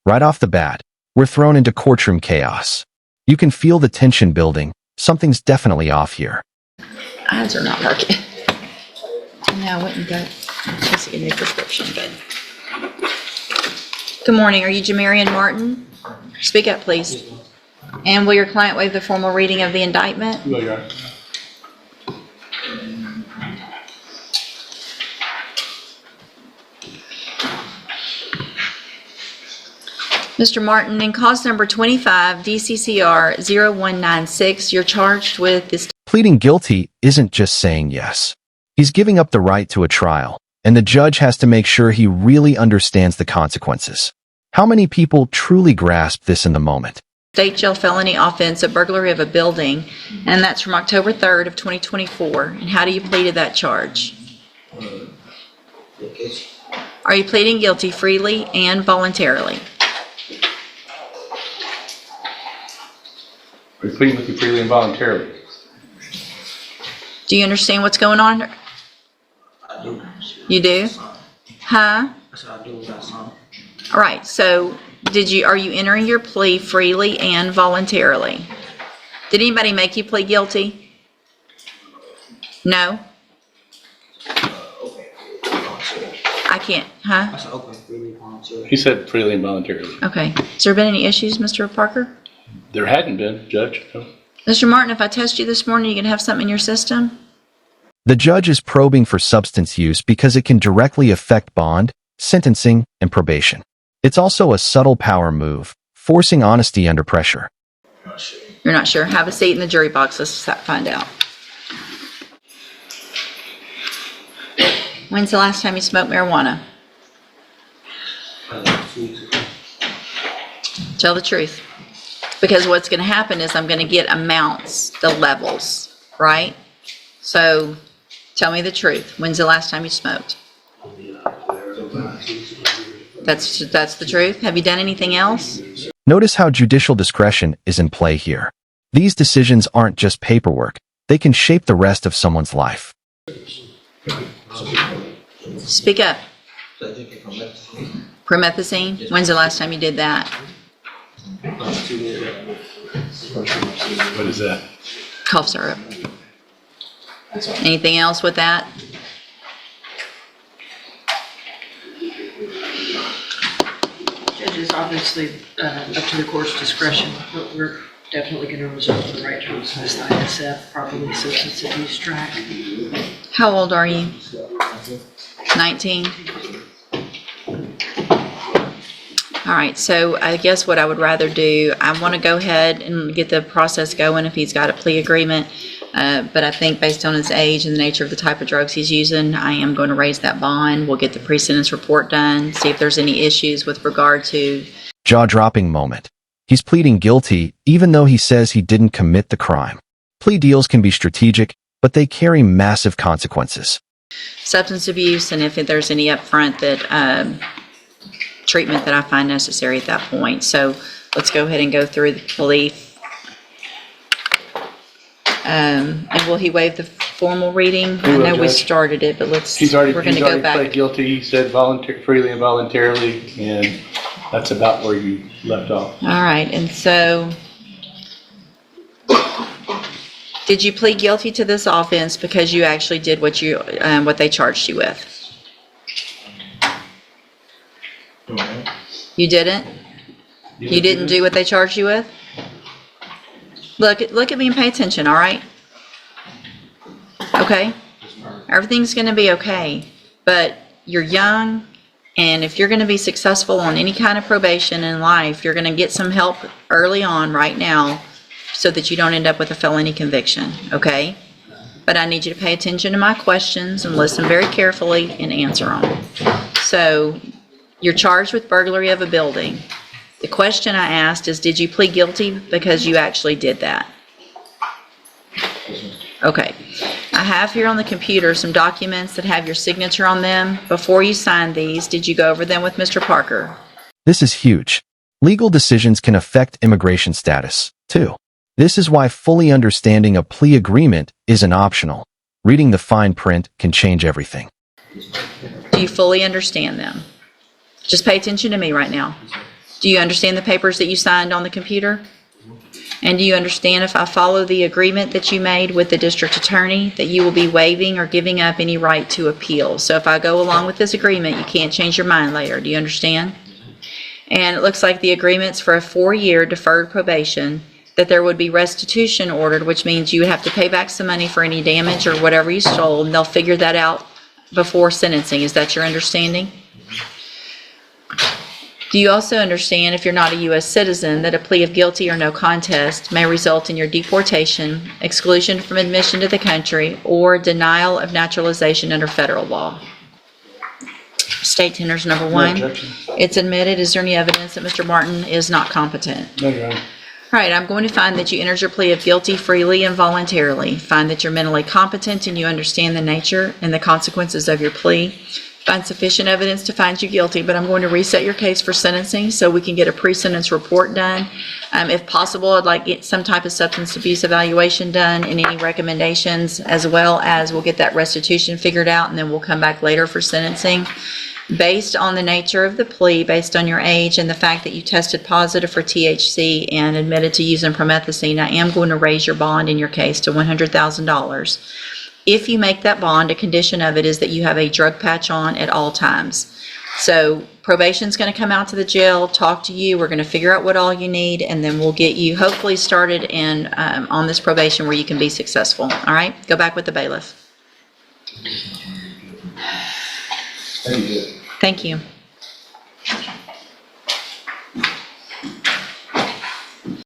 Right off the bat, we're thrown into courtroom chaos. You can feel the tension building. Something's definitely off here. Eyes are not working. No, I wouldn't go. Just get a new prescription, but. Good morning. Are you Jamarian Martin? Speak up, please. And will your client waive the formal reading of the indictment? No, Your Honor. Mr. Martin, in cause number 25, DCCR 0196, you're charged with this. Pleading guilty isn't just saying yes. He's giving up the right to a trial, and the judge has to make sure he really understands the consequences. How many people truly grasp this in the moment? State jail felony offense of burglary of a building, and that's from October 3rd of 2024. And how do you plead to that charge? Are you pleading guilty freely and voluntarily? Are you pleading guilty freely and voluntarily? Do you understand what's going on? I do. You do? Huh? I said I do. That's all. All right, so are you entering your plea freely and voluntarily? Did anybody make you plead guilty? No? I can't, I huh? said okay, freely volunteer. He said freely and voluntarily. Okay. Has there been any issues, Mr. Parker? There hadn't been, Judge. No. Mr. Martin, if I test you this morning, you can have something in your system? The judge is probing for substance use because it can directly affect bond, sentencing, and probation. It's also a subtle power move, forcing honesty under pressure. You're not sure? Have a seat in the jury box. Let's find out. When's the last time you smoked marijuana? 2 weeks ago. Tell the truth. Because what's going to happen is I'm going to get amounts, the levels, right? So tell me the truth. When's the last time you smoked? That's the truth? Have you done anything else? Notice how judicial discretion is in play here. These decisions aren't just paperwork. They can shape the rest of someone's life. Speak up. So I think from that, Promethazine? When's the last time you did that? 2 years ago. What is that? Cough syrup. Anything else with that? Judges, obviously, up to the court's discretion, but we're definitely going to reserve the right to dismiss the ISF, properly substance abuse track. How old are you? 19? All right, so I guess what I would rather do, I want to go ahead and get the process going if he's got a plea agreement. But I think based on his age and the nature of the type of drugs he's using, I am going to raise that bond. We'll get the pre-sentence report done, see if there's any issues with regard to. Jaw-dropping moment. He's pleading guilty even though he says he didn't commit the crime. Plea deals can be strategic, but they carry massive consequences. Substance abuse, and if there's any upfront that treatment that I find necessary at that point. So let's go ahead and go through the plea. And will he waive the formal reading? I will, know we Judge. started it, but we're going to go pled back. guilty. He said freely and voluntarily, and that's about where you left off. All right, and so did you plead guilty to this offense because you actually did what they charged you with? You didn't? You didn't do what they charged you with? Look at me and pay attention, all right? Okay? Everything's going to be okay, but you're young, and if you're going to be successful on any kind of probation in life, you're going to get some help early on right now so that you don't end up with a felony conviction, okay? But I need you to pay attention to my questions and listen very carefully and answer them. So you're charged with burglary of a building. The question I asked is, did you plead guilty because you actually did that? Okay. I have here on the computer some documents that have your signature on them. Before you signed these, did you go over them with Mr. Parker? This is huge. Legal decisions can affect immigration status, too. This is why fully understanding a plea agreement isn't optional. Reading the fine print can change everything. Do you fully understand them? Just pay attention to me right now. Do you understand the papers that you signed on the computer? And do you understand if I follow the agreement that you made with the district attorney, that you will be waiving or giving up any right to appeal? So if I go along with this agreement, you can't change your mind later. Do you understand? And it looks like the agreement's for a 4-year deferred probation, that there would be restitution ordered, which means you would have to pay back some money for any damage or whatever you stole, and they'll figure that out before sentencing. Is that your understanding? Do you also understand, if you're not a U.S. citizen, that a plea of guilty or no contest may result in your deportation, exclusion from admission to the country, or denial of naturalization under federal law? State tenders number No 1. objection. It's admitted. Is there any evidence that Mr. Martin is not competent? No, Your Honor. All right, I'm going to find that you entered your plea of guilty freely and voluntarily. Find that you're mentally competent and you understand the nature and the consequences of your plea. Find sufficient evidence to find you guilty, but I'm going to reset your case for sentencing so we can get a pre-sentence report done. If possible, I'd like to get some type of substance abuse evaluation done and any recommendations, as well as we'll get that restitution figured out, and then we'll come back later for sentencing. Based on the nature of the plea, based on your age, and the fact that you tested positive for THC and admitted to using promethazine, I am going to raise your bond in your case to $100,000. If you make that bond, a condition of it is that you have a drug patch on at all times. So probation's going to come out to the jail, talk to you, we're going to figure out what all you need, and then we'll get you hopefully started in on this probation where you can be successful. All right? Go back with the bailiff. Thank you.